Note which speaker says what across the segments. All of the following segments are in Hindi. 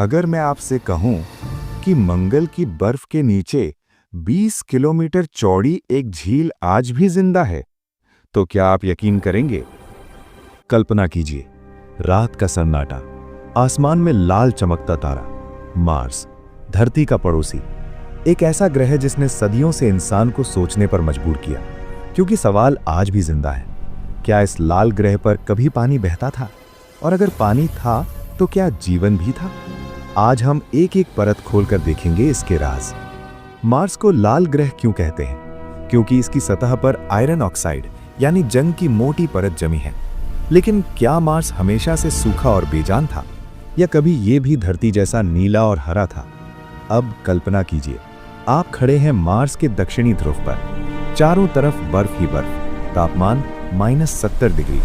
Speaker 1: अगर मैं आपसे कहूं कि मंगल की बर्फ के नीचे 20 किलोमीटर चौड़ी एक झील आज भी जिंदा है, तो क्या आप यकीन करेंगे? कल्पना कीजिए, रात का सन्नाटा, आसमान में लाल चमकता तारा, मार्स, धरती का पड़ोसी, एक ऐसा ग्रह जिसने सदियों से इंसान को सोचने पर मजबूर किया। क्योंकि सवाल आज भी जिंदा है, क्या इस लाल ग्रह पर कभी पानी बहता था? और अगर पानी था तो क्या जीवन भी था? आज हम एक एक परत खोलकर देखेंगे इसके राज। मार्स को लाल ग्रह क्यों कहते हैं? क्योंकि इसकी सतह पर आयरन ऑक्साइड यानी जंग की मोटी परत जमी है। लेकिन क्या मार्स हमेशा से सूखा और बेजान था, या कभी यह भी धरती जैसा नीला और हरा था? अब कल्पना कीजिए, आप खड़े हैं मार्स के दक्षिणी ध्रुव पर, चारों तरफ बर्फ ही बर्फ, तापमान -70 डिग्री,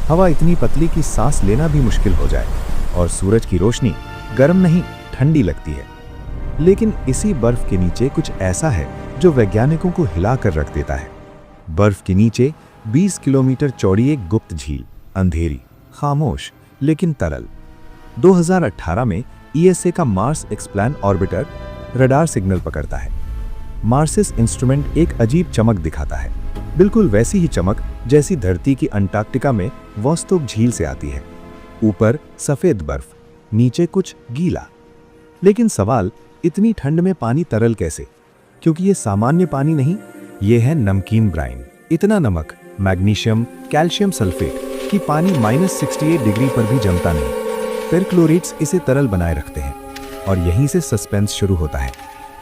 Speaker 1: हवा इतनी पतली कि सांस लेना भी मुश्किल हो जाए, और सूरज की रोशनी गर्म नहीं ठंडी लगती है। लेकिन इसी बर्फ के नीचे कुछ ऐसा है जो वैज्ञानिकों को हिलाकर रख देता है। बर्फ के नीचे 20 किलोमीटर चौड़ी एक गुप्त झील, अंधेरी, खामोश लेकिन तरल। 2018 में ईएसए का Mars explain orbiter radar signal पकड़ता है। मार्सिस इंस्ट्रूमेंट एक अजीब चमक दिखाता है, बिल्कुल वैसी ही चमक जैसी धरती की अंटार्कटिका में वोस्तोक झील से आती है। ऊपर सफेद बर्फ, नीचे कुछ गीला। लेकिन सवाल, इतनी ठंड में पानी तरल कैसे? क्योंकि ये सामान्य पानी नहीं, ये है नमकीन ब्राइन। इतना नमक, मैग्नीशियम, कैल्शियम सल्फेट कि पानी -68 डिग्री पर भी जमता नहीं। पेरक्लोरेट्स इसे तरल बनाए रखते हैं। और यहीं से सस्पेंस शुरू होता है।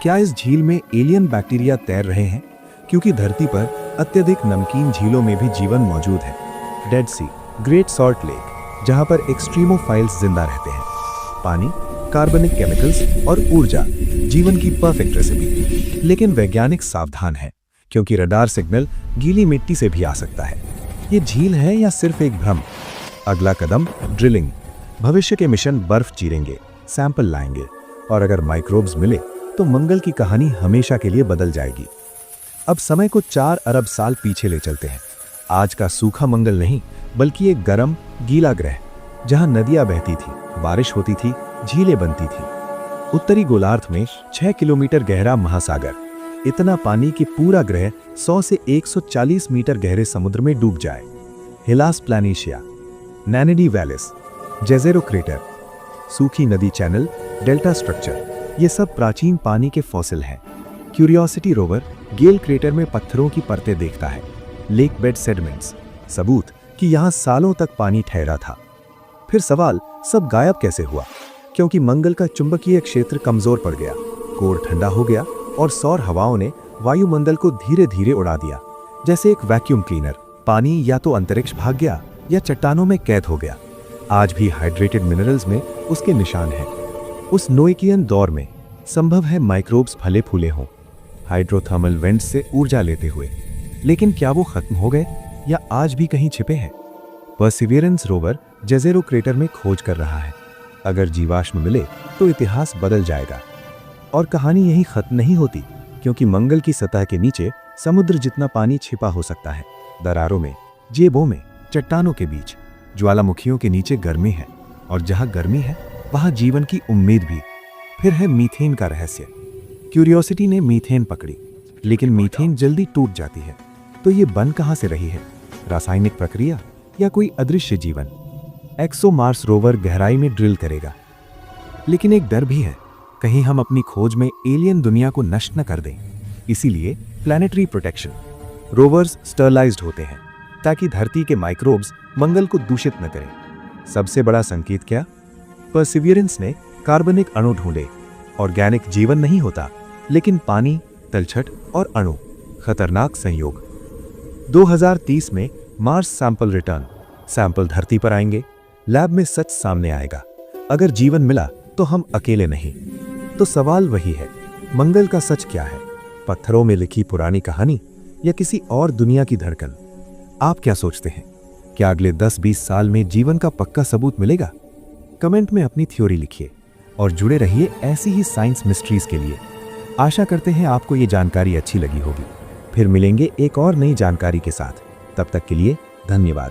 Speaker 1: क्या इस झील में एलियन बैक्टीरिया तैर रहे हैं? क्योंकि धरती पर अत्यधिक नमकीन झीलों में भी जीवन मौजूद है। डेड सी, ग्रेट सॉल्ट लेक, जहां पर एक्सट्रीमोफाइल्स जिंदा रहते हैं। पानी, कार्बनिक केमिकल्स और ऊर्जा, जीवन की परफेक्ट रेसिपी। लेकिन वैज्ञानिक सावधान है, क्योंकि रडार सिग्नल गीली मिट्टी से भी आ सकता है। ये झील है या सिर्फ एक भ्रम? अगला कदम ड्रिलिंग। भविष्य के मिशन बर्फ चीरेंगे, सैंपल लाएंगे, और अगर माइक्रोब्स मिले तो मंगल की कहानी हमेशा के लिए बदल जाएगी। अब समय को 4 अरब साल पीछे ले चलते हैं। आज का सूखा मंगल नहीं, बल्कि एक गर्म, गीला ग्रह, जहां नदियां बहती थी, बारिश होती थी, झीलें बनती थी। उत्तरी गोलार्ध में 6 किलोमीटर गहरा महासागर, इतना पानी कि पूरा ग्रह 100 से 140 मीटर गहरे समुद्र में डूब जाए। हिलास प्लानिशिया, नैनेडी वैलिस, जेजेरो क्रेटर, सूखी नदी चैनल, डेल्टा स्ट्रक्चर, ये सब प्राचीन पानी के फॉसिल हैं। क्यूरियोसिटी रोवर गेल क्रेटर में पत्थरों की परतें देखता है, लेक बेड सेडिमेंट्स, सबूत कि यहां सालों तक पानी ठहरा था। फिर सवाल, सब गायब कैसे हुआ? क्योंकि मंगल का चुंबकीय क्षेत्र कमजोर पड़ गया, कोर ठंडा हो गया, और सौर हवाओं ने वायुमंडल को धीरे धीरे उड़ा दिया, जैसे एक वैक्यूम क्लीनर। पानी या तो अंतरिक्ष भाग गया या चट्टानों में कैद हो गया। आज भी हाइड्रेटेड मिनरल्स में उसके निशान हैं। उस नोएकियन दौर में संभव है माइक्रोब्स फले फूले हों, हाइड्रोथर्मल वेंट्स से ऊर्जा लेते हुए। लेकिन क्या वो खत्म हो गए, या आज भी कहीं छिपे हैं? परसिवियरेंस रोवर जेजेरो क्रेटर में खोज कर रहा है। अगर जीवाश्म मिले तो इतिहास बदल जाएगा। और कहानी यही खत्म नहीं होती, क्योंकि मंगल की सतह के नीचे समुद्र जितना पानी छिपा हो सकता है। दरारों में, जेबों में, चट्टानों के बीच, ज्वालामुखियों के नीचे गर्मी है, और जहां गर्मी है वहां जीवन की उम्मीद भी। फिर है मीथेन का रहस्य। क्यूरियोसिटी ने मीथेन पकड़ी, लेकिन मीथेन जल्दी टूट जाती है। तो ये बन कहां से रही है? रासायनिक प्रक्रिया या कोई अदृश्य जीवन? एक्सोमार्स रोवर गहराई में ड्रिल करेगा। लेकिन एक डर भी है, कहीं हम अपनी खोज में एलियन दुनिया को नष्ट न कर दें। इसीलिए प्लैनेटरी प्रोटेक्शन। रोवर्स स्टरलाइज्ड होते हैं, ताकि धरती के माइक्रोब्स मंगल को दूषित न करें। सबसे बड़ा संकेत क्या? परसिवियरेंस ने कार्बनिक अणु ढूंढे। ऑर्गेनिक जीवन नहीं होता, लेकिन पानी, तलछट और अणु, खतरनाक संयोग। 2030 में मार्स सैंपल रिटर्न। सैंपल धरती पर आएंगे, लैब में सच सामने आएगा। अगर जीवन मिला तो हम अकेले नहीं। तो सवाल वही है, मंगल का सच क्या है? पत्थरों में लिखी पुरानी कहानी, या किसी और दुनिया की धड़कन? आप क्या सोचते हैं? क्या अगले 10-20 साल में जीवन का पक्का सबूत मिलेगा? कमेंट में अपनी थ्योरी लिखिए, और जुड़े रहिए ऐसी ही साइंस मिस्ट्रीज के लिए। आशा करते हैं आपको ये जानकारी अच्छी लगी होगी। फिर मिलेंगे एक और नई जानकारी के साथ। तब तक के लिए धन्यवाद।